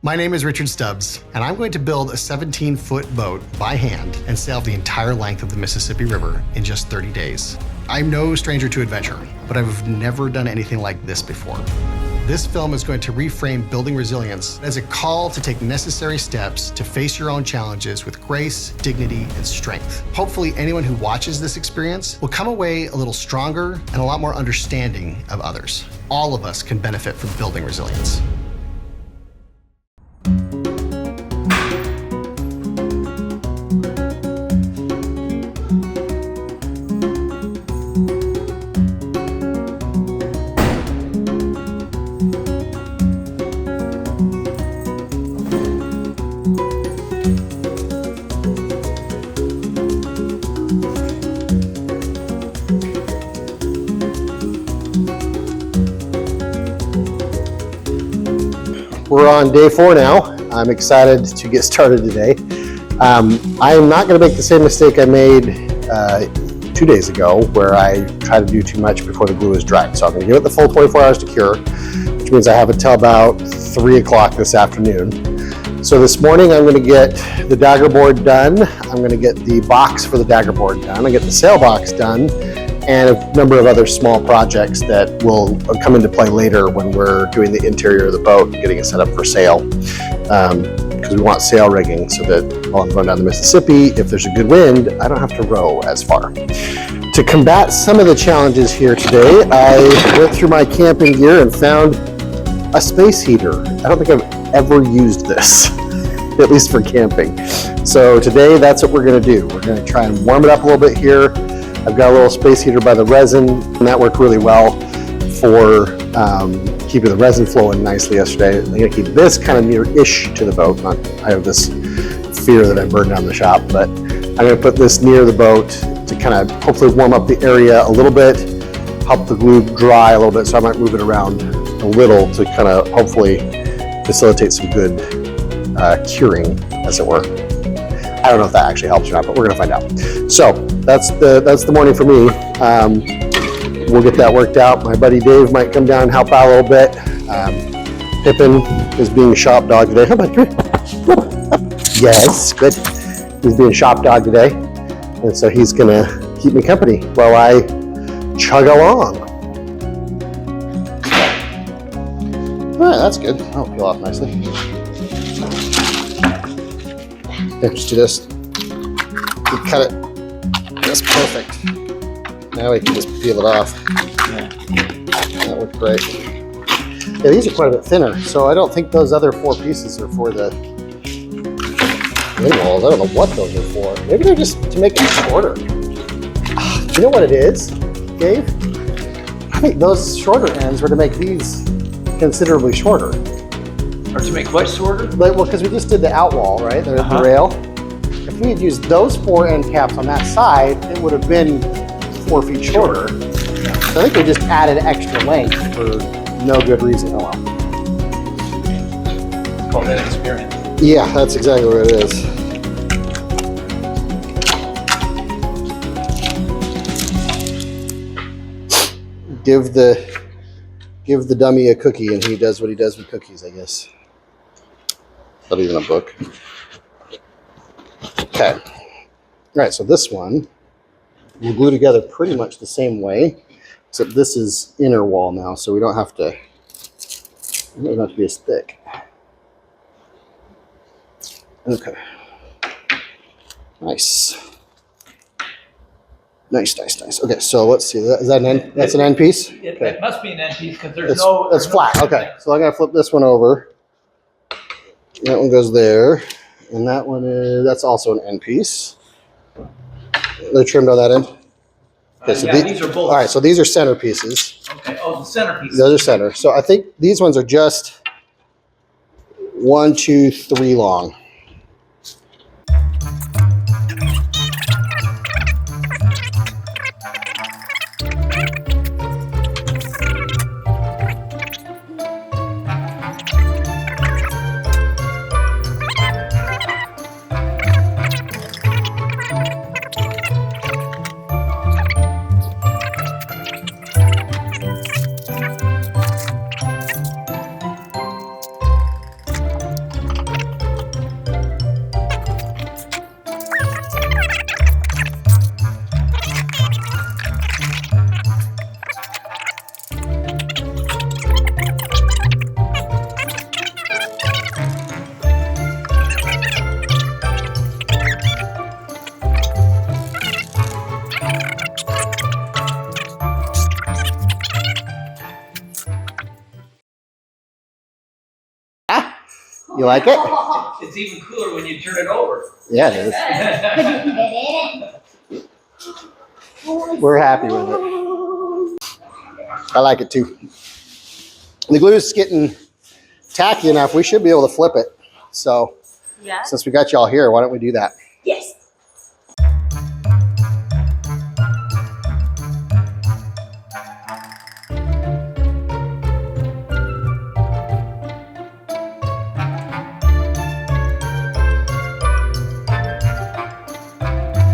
My name is Richard Stubbs, and I'm going to build a 17-foot boat by hand and sail the entire length of the Mississippi River in just 30 days. I'm no stranger to adventure, but I've never done anything like this before. This film is going to reframe building resilience as a call to take necessary steps to face your own challenges with grace, dignity, and strength. Hopefully, anyone who watches this experience will come away a little stronger and a lot more understanding of others. All of us can benefit from building resilience. We're on day 4 now. I'm excited to get started today. I am not going to make the same mistake I made 2 days ago, where I tried to do too much before the glue is dried. So I'm going to give it the full 24 hours to cure, which means I have until about 3 o'clock this afternoon. So this morning I'm going to get the dagger board done. I'm going to get the box for the dagger board done. I get the sail box done, and a number of other small projects that will come into play later when we're doing the interior of the boat, getting it set up for sail. Because we want sail rigging so that while I'm going down the Mississippi, if there's a good wind, I don't have to row as far. To combat some of the challenges here today, I went through my camping gear and found a space heater. I don't think I've ever used this, at least for camping. So today, that's what we're gonna do. We're gonna try and warm it up a little bit here. I've got a little space heater by the resin, and that worked really well for keeping the resin flowing nicely yesterday. I'm gonna keep this kind of near-ish to the boat. I have this fear that I burn down the shop, but I'm gonna put this near the boat to kind of hopefully warm up the area a little bit, help the glue dry a little bit, so I might move it around a little to kind of hopefully facilitate some good curing, as it were. I don't know if that actually helps or not, but we're gonna find out. So that's the morning for me. We'll get that worked out. My buddy Dave might come down and help out a little bit. Pippin is being shop dog today. How about you? Yes, good. He's being shop dog today, and so he's gonna keep me company while I chug along. All right, that's good. That'll peel off nicely. Here, just do this. You cut it. That's perfect. Now we can just peel it off. That worked great. Yeah, these are quite a bit thinner, so I don't think those other 4 pieces are for the wing walls. I don't know what those are for. Maybe they're just to make it shorter. Do you know what it is, Dave? I think those shorter ends were to make these considerably shorter. Or to make what shorter? Well, because we just did the outwall, right? The rail. If we had used those 4 end caps on that side, it would have been 4 feet shorter. So I think we just added extra length for no good reason. Oh well. Call that experience. Yeah, that's exactly what it is. Give the dummy a cookie, and he does what he does with cookies, I guess. Not even a book. Okay. All right, so this one we'll glue together pretty much the same way, except this is inner wall now, so we don't have to, it doesn't have to be as thick. Okay. Nice. Nice. Okay, so let's see. Is that an end? That's an end piece? It Okay. must be an end piece because there's It's flat. Okay, so I'm gonna flip this one over. That one goes there, and that's also an end piece. They're trimmed on that end. Okay, so these are both. All right, so these are center pieces. Okay. Oh, the centerpiece. Those are center. So I think these ones are just 1, 2, 3 long. You like it? It's even cooler when you turn it over. Yeah, it is. We're happy with it. I like it too. The glue is getting tacky enough, we should be able to flip it. So, Yeah. since we got y'all here, why don't we do that? Yes.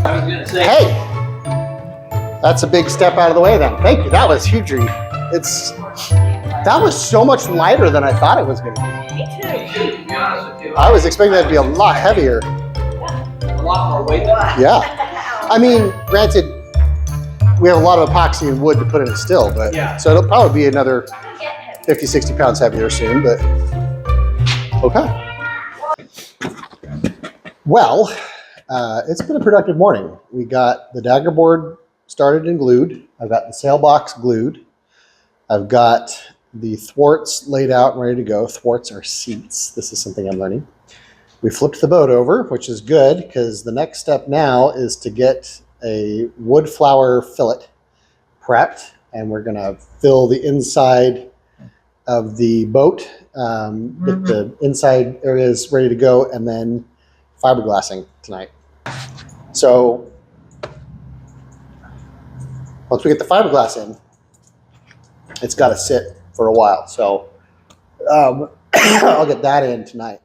I was gonna say. Hey, that's a big step out of the way then. Thank you. That was huge. That was so much lighter than I thought it was going to be. Me too. To be honest with you, I was expecting that to be a lot heavier. a lot more weight than that. Yeah. I mean, granted, we have a lot of epoxy and wood to put in it still, but Yeah. so it'll probably be another 50, 60 pounds heavier soon, but okay. Well, it's been a productive morning. We got the dagger board started and glued. I've got the sail box glued. I've got the thwarts laid out and ready to go. Thwarts are seats. This is something I'm learning. We flipped the boat over, which is good because the next step now is to get a wood flower fillet prepped, and we're going to fill the inside of the boat, get the inside areas ready to go, and then fiberglassing tonight. So once we get the fiberglass in, it's got to sit for a while. So I'll get that in tonight.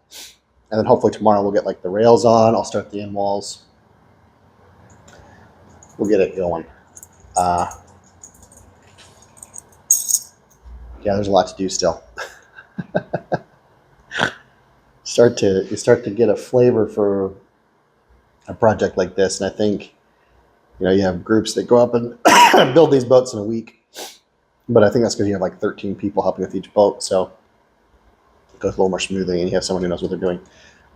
And then hopefully tomorrow we'll get like the rails on. I'll start the end walls. We'll get it going. Yeah, there's a lot to do still. You start to get a flavor for a project like this, and I think you have groups that go up and build these boats in a week, but I think that's because you have like 13 people helping with each boat, so it goes a little more smoothly, and you have someone who knows what they're doing.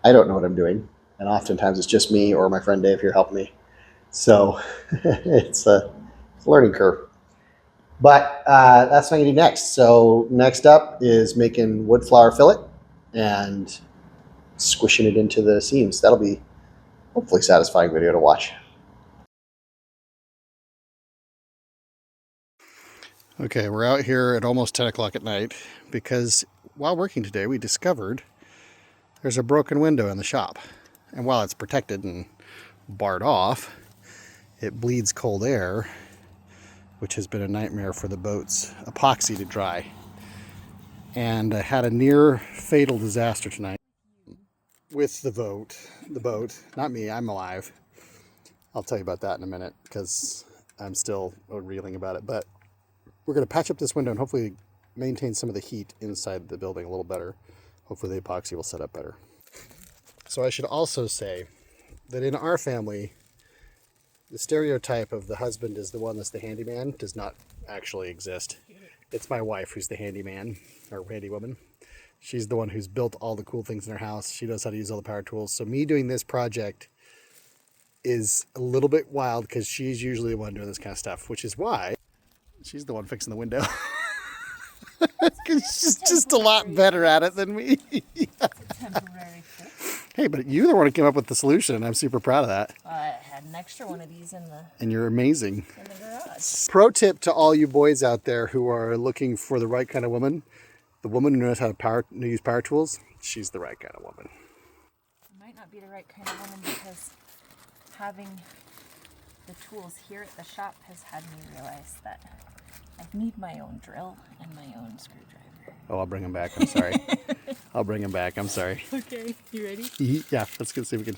I don't know what I'm doing, and oftentimes it's just me or my friend Dave here helping me, so it's a learning curve. But that's what I'm gonna do next. So next up is making wood flower fillet and squishing it into the seams. That'll be hopefully satisfying video to watch. Okay, we're out here at almost 10 o'clock at night because while working today, we discovered there's a broken window in the shop. And while it's protected and barred off, it bleeds cold air, which has been a nightmare for the boat's epoxy to dry. And I had a near fatal disaster tonight with the boat, not me, I'm alive. I'll tell you about that in a minute because I'm still reeling about it, but we're going to patch up this window and hopefully maintain some of the heat inside the building a little better. Hopefully the epoxy will set up better. So I should also say that in our family, the stereotype of the husband is the one that's the handyman does not actually exist. It's my wife who's the handyman or handy woman. She's the one who's built all the cool things in her house. She knows how to use all the power tools. So me doing this project is a little bit wild because she's usually the one doing this kind of stuff, which is why she's the one fixing the window. Because she's just a lot better at it than me. Temporary fix. Hey, but you're the one who came up with the solution, and I'm super proud of that. I had an extra one of these in the And you're amazing. garage. Pro tip to all you boys out there who are looking for the right kind of woman: the woman who knows how to use power tools, she's the right kind of woman. It might not be the right kind of woman because having the tools here at the shop has had me realize that I need my own drill and my own screwdriver. Oh, I'll bring him back. I'm sorry. I'll bring him back. I'm sorry. Okay, you ready? Yeah, let's go see if we can.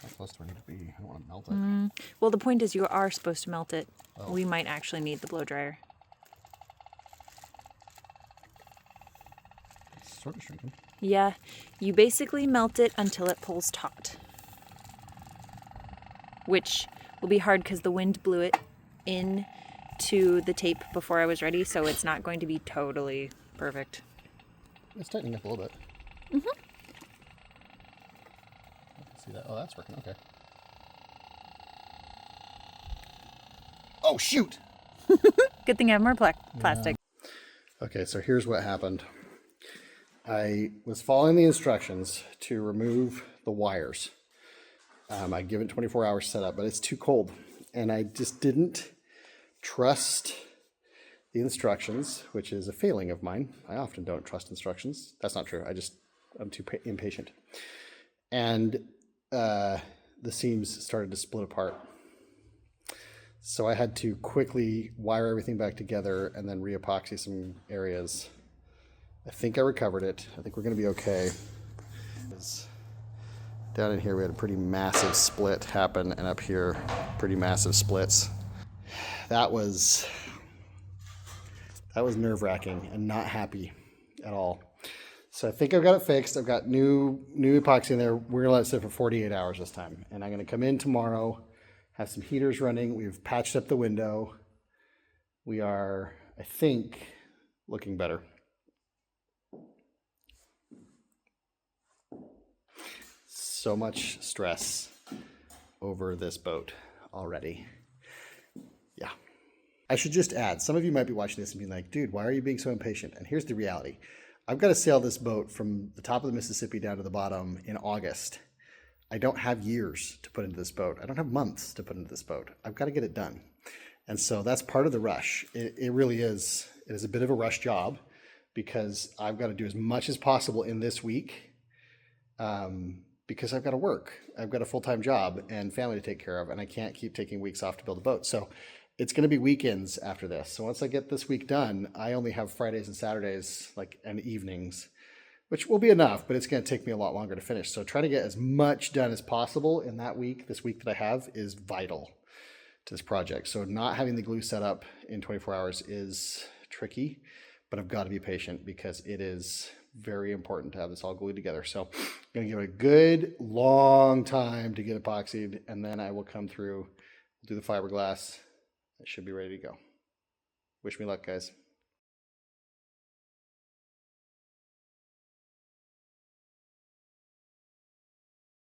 How close do I need to be? I don't want to melt it. Well, the point is you are supposed to melt it. Oh. We might actually need the blow dryer. It's sort of shrinking. Yeah, you basically melt it until it pulls taut. Which will be hard because the wind blew it into the tape before I was ready, so it's not going to be totally perfect. It's tightening up a little bit. I can see that. Oh, that's working. Okay. Oh, shoot! Good thing I have more plastic. Okay, so here's what happened. I was following the instructions to remove the wires. I give it 24 hours setup, but it's too cold. And I just didn't trust the instructions, which is a failing of mine. I often don't trust instructions. That's not true. I'm too impatient. And the seams started to split apart. So I had to quickly wire everything back together and then re-epoxy some areas. I think I recovered it. I think we're going to be okay. Down in here we had a pretty massive split happen, and up here pretty massive splits. That was nerve-wracking and not happy at all. So I think I've got it fixed. I've got new epoxy in there. We're gonna let it sit for 48 hours this time. And I'm gonna come in tomorrow, have some heaters running. We've patched up the window. We are, I think, looking better. So much stress over this boat already. Yeah. I should just add, some of you might be watching this and being like, dude, why are you being so impatient? And here's the reality. I've got to sail this boat from the top of the Mississippi down to the bottom in August. I don't have years to put into this boat. I don't have months to put into this boat. I've got to get it done. And so that's part of the rush. It really is. It is a bit of a rush job because I've got to do as much as possible in this week because I've got to work. I've got a full-time job and family to take care of, and I can't keep taking weeks off to build a boat. So it's going to be weekends after this. So once I get this week done, I only have Fridays and Saturdays, and evenings, which will be enough, but it's going to take me a lot longer to finish. So trying to get as much done as possible in that week, this week that I have, is vital to this project. So not having the glue set up in 24 hours is tricky, but I've got to be patient because it is very important to have this all glued together. So I'm going to give it a good long time to get epoxied, and then I will come through, do the fiberglass. It should be ready to go. Wish me luck, guys.